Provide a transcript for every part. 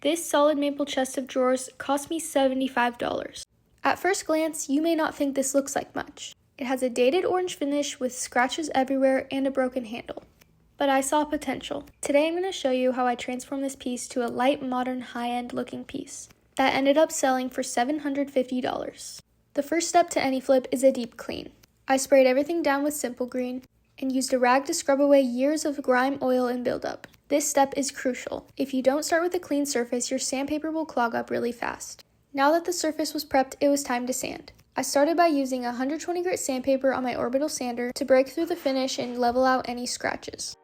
This solid maple chest of drawers cost me $75. At first glance, you may not think this looks like much. It has a dated orange finish with scratches everywhere and a broken handle. But I saw potential. Today I'm going to show you how I transformed this piece to a light, modern, high-end looking piece that ended up selling for $750. The first step to any flip is a deep clean. I sprayed everything down with Simple Green and used a rag to scrub away years of grime, oil, and buildup. This step is crucial. If you don't start with a clean surface, your sandpaper will clog up really fast. Now that the surface was prepped, it was time to sand. I started by using 120 grit sandpaper on my orbital sander to break through the finish and level out any scratches.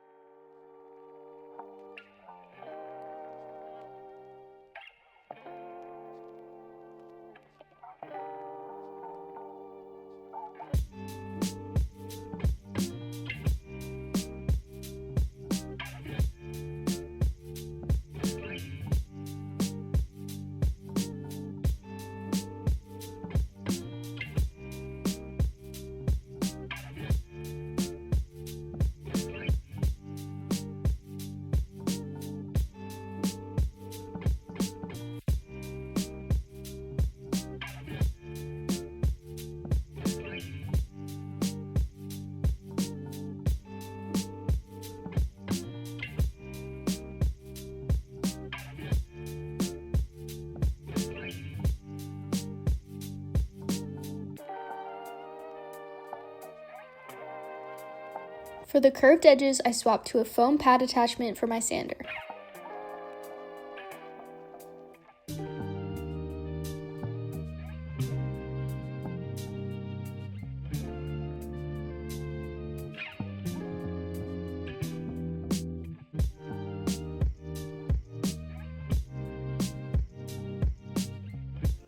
For the curved edges, I swapped to a foam pad attachment for my sander.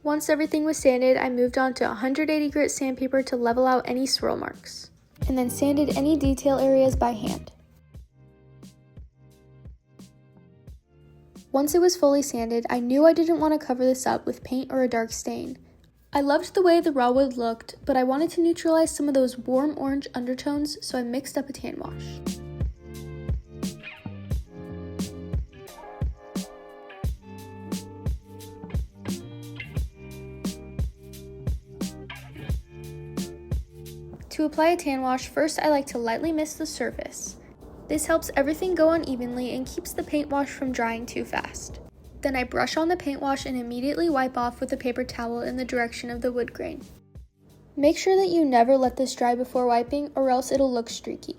Once everything was sanded, I moved on to 180 grit sandpaper to level out any swirl marks, and then sanded any detail areas by hand. Once it was fully sanded, I knew I didn't want to cover this up with paint or a dark stain. I loved the way the raw wood looked, but I wanted to neutralize some of those warm orange undertones, so I mixed up a tan wash. To apply a tan wash, first I like to lightly mist the surface. This helps everything go on evenly and keeps the paint wash from drying too fast. Then I brush on the paint wash and immediately wipe off with a paper towel in the direction of the wood grain. Make sure that you never let this dry before wiping, or else it'll look streaky.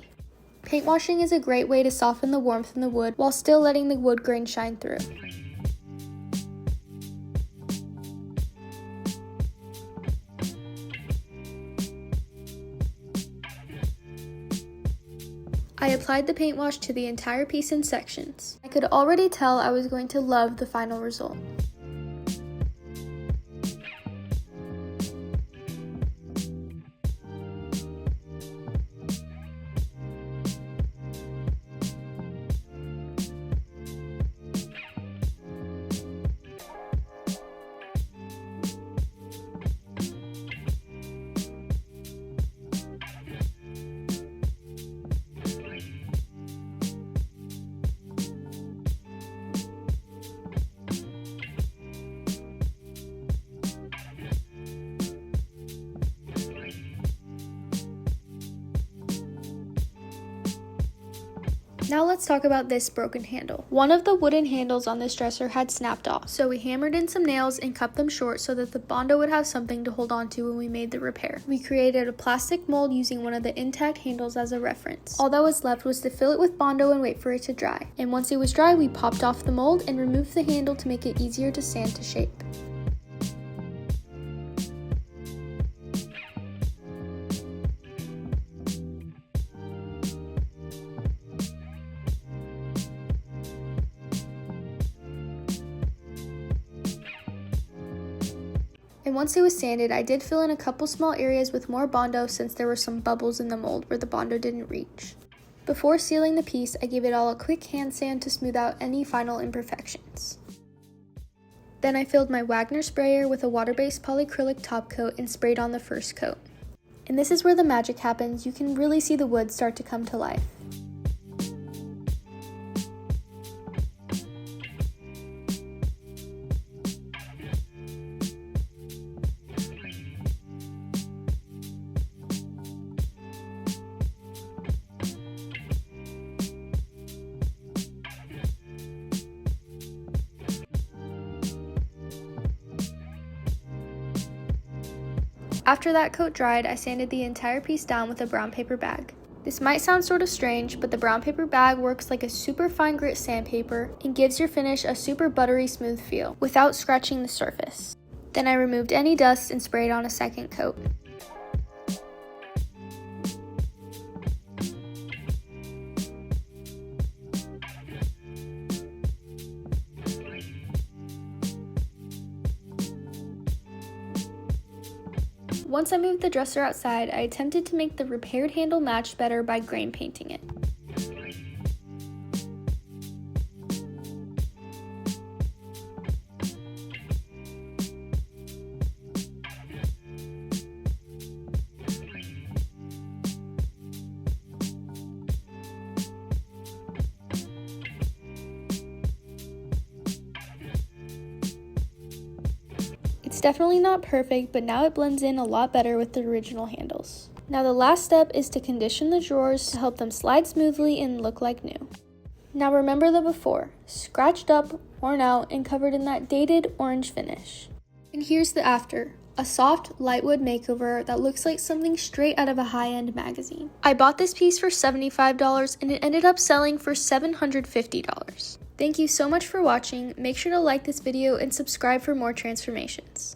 Paint washing is a great way to soften the warmth in the wood while still letting the wood grain shine through. I applied the paint wash to the entire piece in sections. I could already tell I was going to love the final result. Now let's talk about this broken handle. One of the wooden handles on this dresser had snapped off, so we hammered in some nails and cut them short so that the Bondo would have something to hold on to when we made the repair. We created a plastic mold using one of the intact handles as a reference. All that was left was to fill it with Bondo and wait for it to dry. And once it was dry, we popped off the mold and removed the handle to make it easier to sand to shape. And once it was sanded, I did fill in a couple small areas with more Bondo since there were some bubbles in the mold where the Bondo didn't reach. Before sealing the piece, I gave it all a quick hand sand to smooth out any final imperfections. Then I filled my Wagner sprayer with a water-based polyacrylic top coat and sprayed on the first coat. And this is where the magic happens. You can really see the wood start to come to life. After that coat dried, I sanded the entire piece down with a brown paper bag. This might sound sort of strange, but the brown paper bag works like a super fine grit sandpaper and gives your finish a super buttery smooth feel without scratching the surface. Then I removed any dust and sprayed on a second coat. Once I moved the dresser outside, I attempted to make the repaired handle match better by grain painting it. It's definitely not perfect, but now it blends in a lot better with the original handles. Now the last step is to condition the drawers to help them slide smoothly and look like new. Now remember the before, scratched up, worn out, and covered in that dated orange finish. And here's the after, a soft, lightwood makeover that looks like something straight out of a high-end magazine. I bought this piece for $75 and it ended up selling for $750. Thank you so much for watching. Make sure to like this video and subscribe for more transformations.